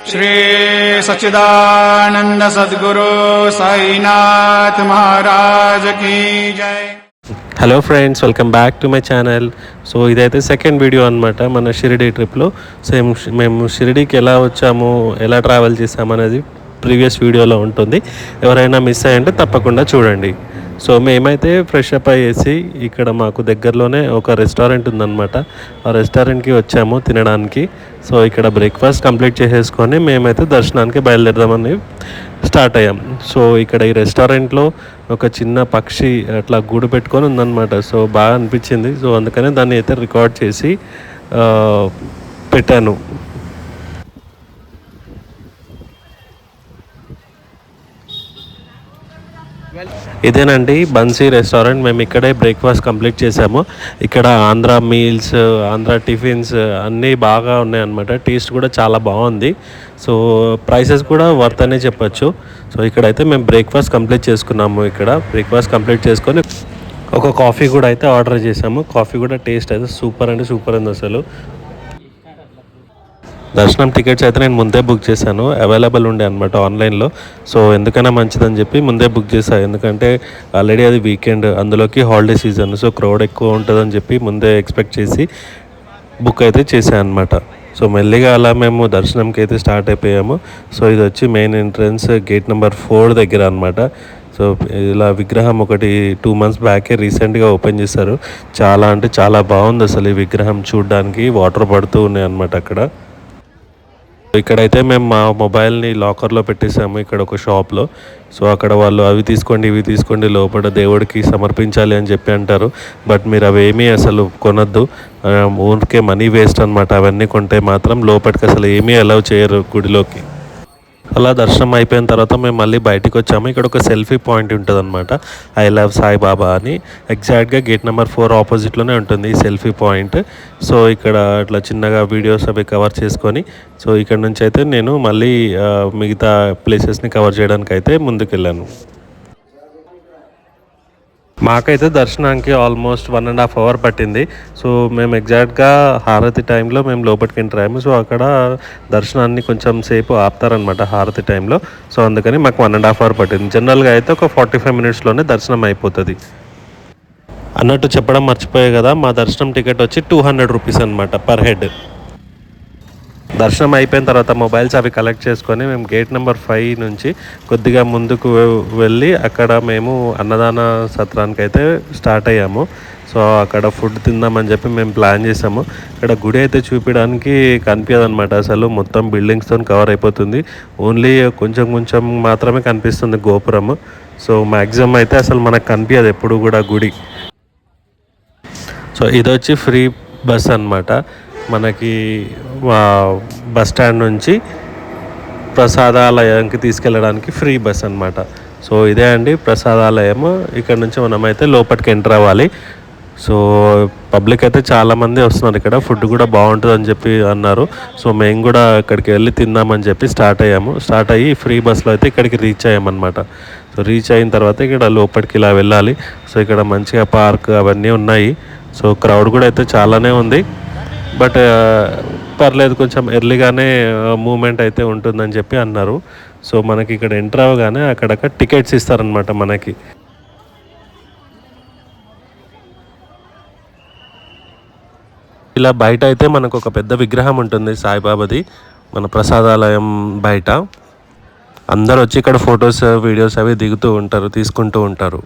श्री सच्चिदानंद सद्गुरु साईनाथ महाराज की जय। Hello friends, welcome back to my channel. So ఇదైతే సెకండ్ వీడియో అనమాట మన షిరిడి ట్రిప్లో. సేమ్ మేము షిరిడీకి ఎలా వచ్చాము, ఎలా ట్రావెల్ చేసాము అనేది ప్రీవియస్ వీడియోలో ఉంటుంది. ఎవరైనా మిస్ అయ్యంటే తప్పకుండా చూడండి. సో మేమైతే ఫ్రెష్ అప్ అయ్యేసి ఇక్కడ మాకు దగ్గరలోనే ఒక రెస్టారెంట్ ఉందన్నమాట. ఆ రెస్టారెంట్కి వచ్చాము తినడానికి. సో ఇక్కడ బ్రేక్ఫాస్ట్ కంప్లీట్ చేసేసుకొని మేమైతే దర్శనానికి బయలుదేరదామని స్టార్ట్ అయ్యాం. సో ఇక్కడ ఈ రెస్టారెంట్లో ఒక చిన్న పక్షి అట్లా గూడు పెట్టుకొని ఉందన్నమాట. సో బాగా అనిపించింది. సో అందుకనే దాన్ని అయితే రికార్డ్ చేసి పెట్టాను. ఇదేనండి బన్సీ రెస్టారెంట్. మేము ఇక్కడే బ్రేక్ఫాస్ట్ కంప్లీట్ చేసాము. ఇక్కడ ఆంధ్ర మీల్స్, ఆంధ్ర టిఫిన్స్ అన్నీ బాగా ఉన్నాయి అన్నమాట. టేస్ట్ కూడా చాలా బాగుంది. సో ప్రైసెస్ కూడా వర్త్ అనే చెప్పచ్చు. సో ఇక్కడైతే మేము బ్రేక్ఫాస్ట్ కంప్లీట్ చేసుకున్నాము. ఇక్కడ బ్రేక్ఫాస్ట్ కంప్లీట్ చేసుకొని ఒక కాఫీ కూడా అయితే ఆర్డర్ చేసాము. కాఫీ కూడా టేస్ట్ అయితే సూపర్ అంటే సూపర్ ఉంది అసలు. దర్శనం టికెట్స్ అయితే నేను ముందే బుక్ చేశాను, అవైలబుల్ ఉండే అనమాట ఆన్లైన్లో. సో ఎందుకైనా మంచిదని చెప్పి ముందే బుక్ చేశాను. ఎందుకంటే ఆల్రెడీ అది వీకెండ్, అందులోకి హాలిడే సీజన్, సో క్రౌడ్ ఎక్కువ ఉంటుందని చెప్పి ముందే ఎక్స్పెక్ట్ చేసి బుక్ అయితే చేశాను అనమాట. సో మెల్లిగా అలా మేము దర్శనంకి అయితే స్టార్ట్ అయిపోయాము. సో ఇది వచ్చి మెయిన్ ఎంట్రన్స్ గేట్ నెంబర్ 4 దగ్గర అనమాట. సో ఇలా విగ్రహం ఒకటి 2 months బ్యాకే రీసెంట్గా ఓపెన్ చేశారు. చాలా అంటే చాలా బాగుంది అసలు ఈ విగ్రహం చూడడానికి. వాటర్ పడుతూ ఉన్నాయి అనమాట అక్కడ. ఇక్కడైతే మేము మా మొబైల్ని లాకర్లో పెట్టేసాము ఇక్కడ ఒక షాప్లో. సో అక్కడ వాళ్ళు అవి తీసుకోండి ఇవి తీసుకోండి లోపల దేవుడికి సమర్పించాలి అని చెప్పి అంటారు. బట్ మీరు అవేమీ అసలు కొనద్దు, ఊరికే మనీ వేస్ట్ అనమాట. అవన్నీ కొంటే మాత్రం లోపలికి అసలు ఏమీ అలౌ చేయరు గుడిలోకి. అలా దర్శనం అయిపోయిన తర్వాత మేము మళ్ళీ బయటికి వచ్చాము. ఇక్కడ ఒక సెల్ఫీ పాయింట్ ఉంటుంది అనమాట, ఐ లవ్ సాయిబాబా అని. ఎగ్జాక్ట్గా గేట్ నెంబర్ 4 ఆపోజిట్లోనే ఉంటుంది ఈ సెల్ఫీ పాయింట్. సో ఇక్కడ అట్లా చిన్నగా వీడియోస్ అవి కవర్ చేసుకొని, సో ఇక్కడ నుంచి అయితే నేను మళ్ళీ మిగతా ప్లేసెస్ని కవర్ చేయడానికి అయితే ముందుకు వెళ్ళాను. మాకైతే దర్శనానికి ఆల్మోస్ట్ 1.5 hours పట్టింది. సో మేము ఎగ్జాక్ట్గా హారతి టైంలో మేము లోపలికి ఎంటర్ అయ్యాము. సో అక్కడ దర్శనాన్ని కొంచెం సేపు ఆపుతారనమాట హారతి టైంలో. సో అందుకని మాకు 1.5 hours పట్టింది. జనరల్గా అయితే ఒక 45 minutesలోనే దర్శనం అయిపోతుంది. అన్నట్టు చెప్పడం మర్చిపోయే కదా, మా దర్శనం టికెట్ వచ్చి 200 rupees అనమాట పర్ హెడ్. దర్శనం అయిపోయిన తర్వాత మొబైల్స్ అవి కలెక్ట్ చేసుకొని మేము గేట్ నెంబర్ 5 నుంచి కొద్దిగా ముందుకు వెళ్ళి అక్కడ మేము అన్నదాన సత్రానికి అయితే స్టార్ట్ అయ్యాము. సో అక్కడ ఫుడ్ తిందామని చెప్పి మేము ప్లాన్ చేసాము. ఇక్కడ గుడి అయితే చూపించడానికి కనిపించదు అనమాట, అసలు మొత్తం బిల్డింగ్స్తో కవర్ అయిపోతుంది. ఓన్లీ కొంచెం కొంచెం మాత్రమే కనిపిస్తుంది గోపురము. సో మ్యాక్సిమం అయితే అసలు మనకు కనిపించదు ఎప్పుడు కూడా గుడి. సో ఇది వచ్చి ఫ్రీ బస్ అనమాట. మనకి బస్ స్టాండ్ నుంచి ప్రసాదాలయానికి తీసుకెళ్ళడానికి ఫ్రీ బస్ అనమాట. సో ఇదే అండి ప్రసాదాలయము. ఇక్కడ నుంచి మనమైతే లోపలికి ఎంటర్ అవ్వాలి. సో పబ్లిక్ అయితే చాలామంది వస్తున్నారు. ఇక్కడ ఫుడ్ కూడా బాగుంటుంది అని చెప్పి అన్నారు. సో మేము కూడా ఇక్కడికి వెళ్ళి తిందామని చెప్పి స్టార్ట్ అయ్యి ఫ్రీ బస్లో అయితే ఇక్కడికి రీచ్ అయ్యామన్నమాట. సో రీచ్ అయిన తర్వాత ఇక్కడ లోపలికి ఇలా వెళ్ళాలి. సో ఇక్కడ మంచిగా పార్క్ అవన్నీ ఉన్నాయి. సో క్రౌడ్ కూడా అయితే చాలానే ఉంది. బట్ పర్లేదు, కొంచెం ఎర్లీగానే మూమెంట్ అయితే ఉంటుందని చెప్పి అన్నారు. సో మనకి ఇక్కడ ఎంటర్ అవ్వగానే అక్కడక్కడ టికెట్స్ ఇస్తారనమాట మనకి. ఇలా బయట అయితే మనకు ఒక పెద్ద విగ్రహం ఉంటుంది సాయిబాబాది మన ప్రసాదాలయం బయట. అందరు వచ్చి ఇక్కడ ఫొటోస్ వీడియోస్ అవి దిగుతూ ఉంటారు, తీసుకుంటూ ఉంటారు.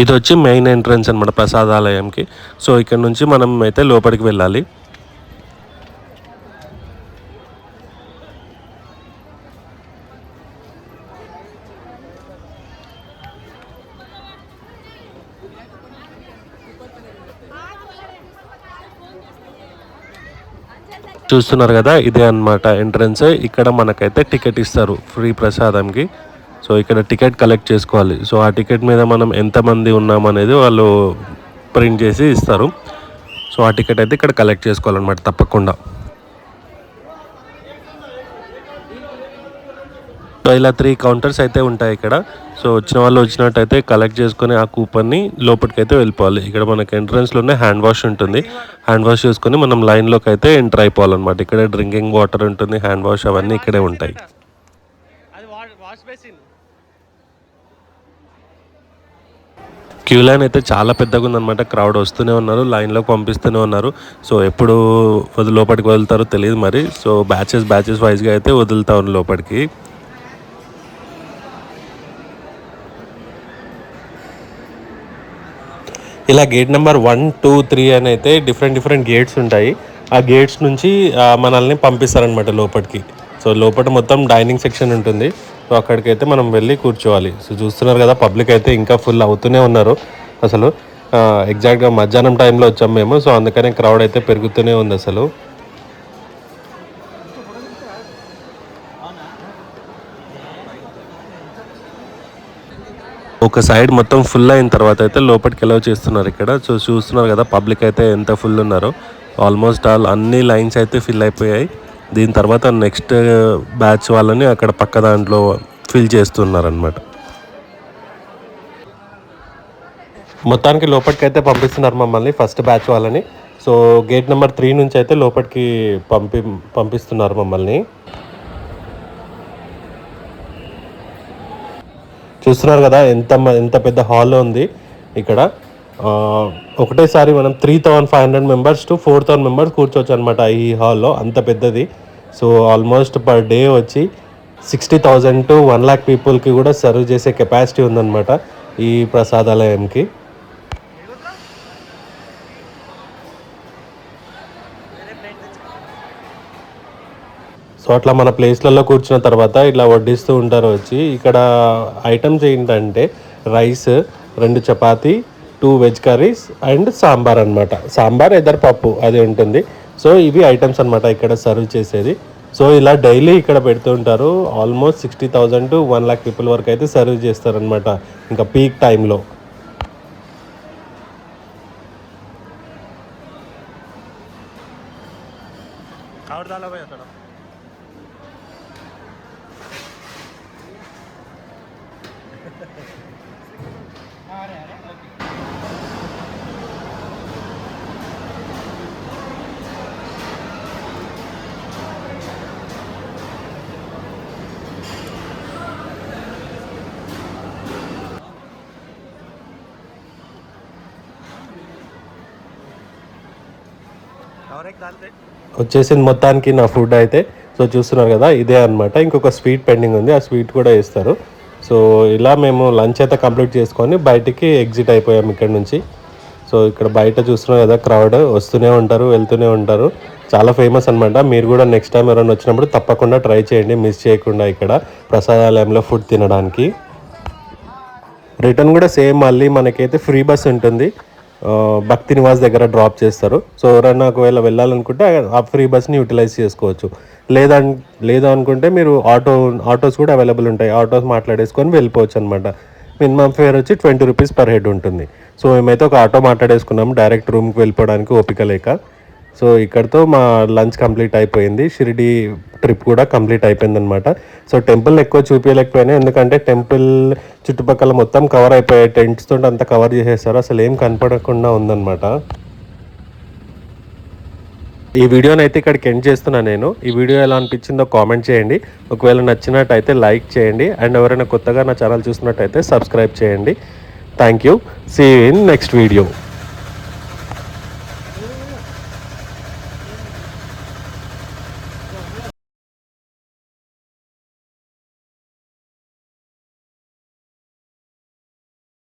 ఇది వచ్చి మెయిన్ ఎంట్రన్స్ అనమాట ప్రసాదాలయంకి. సో ఇక్కడ నుంచి మనం అయితే లోపలికి వెళ్ళాలి. చూస్తున్నారు కదా, ఇదే అన్నమాట ఎంట్రన్స్. ఇక్కడ మనకైతే టికెట్ ఇస్తారు ఫ్రీ ప్రసాదంకి. సో ఇక్కడ టికెట్ కలెక్ట్ చేసుకోవాలి. సో ఆ టికెట్ మీద మనం ఎంతమంది ఉన్నామనేది వాళ్ళు ప్రింట్ చేసి ఇస్తారు. సో ఆ టికెట్ అయితే ఇక్కడ కలెక్ట్ చేసుకోవాలన్నమాట తప్పకుండా. సో ఇలా 3 కౌంటర్స్ అయితే ఉంటాయి ఇక్కడ. సో వచ్చిన వాళ్ళు వచ్చినట్టయితే కలెక్ట్ చేసుకొని ఆ కూపన్ని లోపలికి అయితే వెళ్ళిపోవాలి. ఇక్కడ మనకి ఎంట్రన్స్లోనే హ్యాండ్ వాష్ ఉంటుంది. హ్యాండ్ వాష్ చేసుకొని మనం లైన్లోకి అయితే ఎంటర్ అయిపోవాలన్నమాట. ఇక్కడే డ్రింకింగ్ వాటర్ ఉంటుంది, హ్యాండ్ వాష్ అవన్నీ ఇక్కడే ఉంటాయి. క్యూ లైన్ అయితే చాలా పెద్దగా ఉందన్నమాట. క్రౌడ్ వస్తూనే ఉన్నారు, లైన్లోకి పంపిస్తూనే ఉన్నారు. సో ఎప్పుడు లోపలికి వదులుతారో తెలియదు మరి. సో బ్యాచెస్ వైజ్గా అయితే వదులుతా ఉన్నారు లోపలికి. ఇలా గేట్ నెంబర్ 1, 2, 3 అని అయితే డిఫరెంట్ గేట్స్ ఉంటాయి. ఆ గేట్స్ నుంచి మనల్ని పంపిస్తారనమాట లోపలికి. సో లోపల మొత్తం డైనింగ్ సెక్షన్ ఉంటుంది. సో అక్కడికైతే మనం వెళ్ళి కూర్చోవాలి. సో చూస్తున్నారు కదా, పబ్లిక్ అయితే ఇంకా ఫుల్ అవుతూనే ఉన్నారు. అసలు ఎగ్జాక్ట్గా మధ్యాహ్నం టైంలో వచ్చాం మేము. సో అందుకనే క్రౌడ్ అయితే పెరుగుతూనే ఉంది అసలు. ఒక సైడ్ మొత్తం ఫుల్ అయిన తర్వాత అయితే లోపలికి ఎలవ్ చేస్తున్నారు ఇక్కడ. సో చూస్తున్నారు కదా, పబ్లిక్ అయితే ఎంత ఫుల్ ఉన్నారో. ఆల్మోస్ట్ అన్ని లైన్స్ అయితే ఫిల్ అయిపోయాయి. దీని తర్వాత నెక్స్ట్ బ్యాచ్ వాళ్ళని అక్కడ పక్క దాంట్లో ఫిల్ చేస్తున్నారు అనమాట. మొత్తానికి లోపలికి అయితే పంపిస్తున్నారు మమ్మల్ని, ఫస్ట్ బ్యాచ్ వాళ్ళని. సో గేట్ నెంబర్ 3 నుంచి అయితే లోపలికి పంపిస్తున్నారు మమ్మల్ని. చూస్తున్నారు కదా ఎంత పెద్ద హాల్ ఉంది ఇక్కడ. ఒకటేసారి మనం 3,500 మెంబర్స్ టు 4,000 మెంబర్స్ కూర్చోవచ్చు అనమాట ఈ హాల్లో, అంత పెద్దది. సో ఆల్మోస్ట్ పర్ డే వచ్చి 60,000 to 1,00,000 పీపుల్కి కూడా సర్వ్ చేసే కెపాసిటీ ఉందన్నమాట ఈ ప్రసాదాలయంకి. సో అట్లా మన ప్లేస్లలో కూర్చున్న తర్వాత ఇట్లా వడ్డిస్తూ ఉంటారు వచ్చి. ఇక్కడ ఐటమ్స్ ఏంటంటే rice, 2 chapati, 2 veg curries and sambar అనమాట. సాంబార్ ఎదర్ పప్పు అది ఉంటుంది. సో ఇవి ఐటమ్స్ అనమాట ఇక్కడ సర్వ్ చేసేది. సో ఇలా డైలీ ఇక్కడ పెడుతూ ఉంటారు. ఆల్మోస్ట్ 60,000 to 1,00,000 పీపుల్ వరకు అయితే సర్వ్ చేస్తారనమాట ఇంకా పీక్ టైంలో. వచ్చేసింది మొత్తానికి నా ఫుడ్ అయితే. సో చూస్తున్నారు కదా, ఇదే అనమాట. ఇంకొక స్వీట్ పెండింగ్ ఉంది, ఆ స్వీట్ కూడా ఇస్తారు. సో ఇలా మేము లంచ్ అయితే కంప్లీట్ చేసుకొని బయటికి ఎగ్జిట్ అయిపోయాము ఇక్కడ నుంచి. సో ఇక్కడ బయట చూస్తున్నారు కదా, క్రౌడ్ వస్తూనే ఉంటారు, వెళ్తూనే ఉంటారు. చాలా ఫేమస్ అనమాట. మీరు కూడా నెక్స్ట్ టైం ఎవరైనా వచ్చినప్పుడు తప్పకుండా ట్రై చేయండి, మిస్ చేయకుండా ఇక్కడ ప్రసాదాలయంలో ఫుడ్ తినడానికి. రిటర్న్ కూడా సేమ్ మళ్ళీ మనకైతే ఫ్రీ బస్ ఉంటుంది, భక్తి నివాస్ దగ్గర డ్రాప్ చేస్తారు. సో ఎవరైనా ఒకవేళ వెళ్ళాలనుకుంటే ఆ ఫ్రీ బస్ని యూటిలైజ్ చేసుకోవచ్చు. లేదా అనుకుంటే మీరు ఆటోస్ కూడా అవైలబుల్ ఉంటాయి, ఆటోస్ మాట్లాడేసుకొని వెళ్ళిపోవచ్చు అనమాట. మినిమం ఫేర్ వచ్చి 20 రూపీస్ పర్ హెడ్ ఉంటుంది. సో మేమైతే ఒక ఆటో మాట్లాడేసుకున్నాము డైరెక్ట్ రూమ్కి వెళ్ళిపోవడానికి ఓపిక లేక. సో ఇక్కడితో మా లంచ్ కంప్లీట్ అయిపోయింది. షిరిడి ట్రిప్ కూడా కంప్లీట్ అయిపోయింది అనమాట. సో టెంపుల్ ఎక్కువ చూపించలేకపోయినా, ఎందుకంటే టెంపుల్ చుట్టుపక్కల మొత్తం కవర్ అయిపోయాయి, టెంట్స్ తోటి అంతా కవర్ చేసేస్తారు, అసలు ఏం కనపడకుండా ఉందన్నమాట. ఈ వీడియోని అయితే ఇక్కడికి ఎండ్ చేస్తున్నాను నేను. ఈ వీడియో ఎలా అనిపించిందో కామెంట్ చేయండి. ఒకవేళ నచ్చినట్టయితే లైక్ చేయండి. అండ్ ఎవరైనా కొత్తగా నా ఛానల్ చూసినట్టయితే సబ్స్క్రైబ్ చేయండి. Thank you. See you in next video.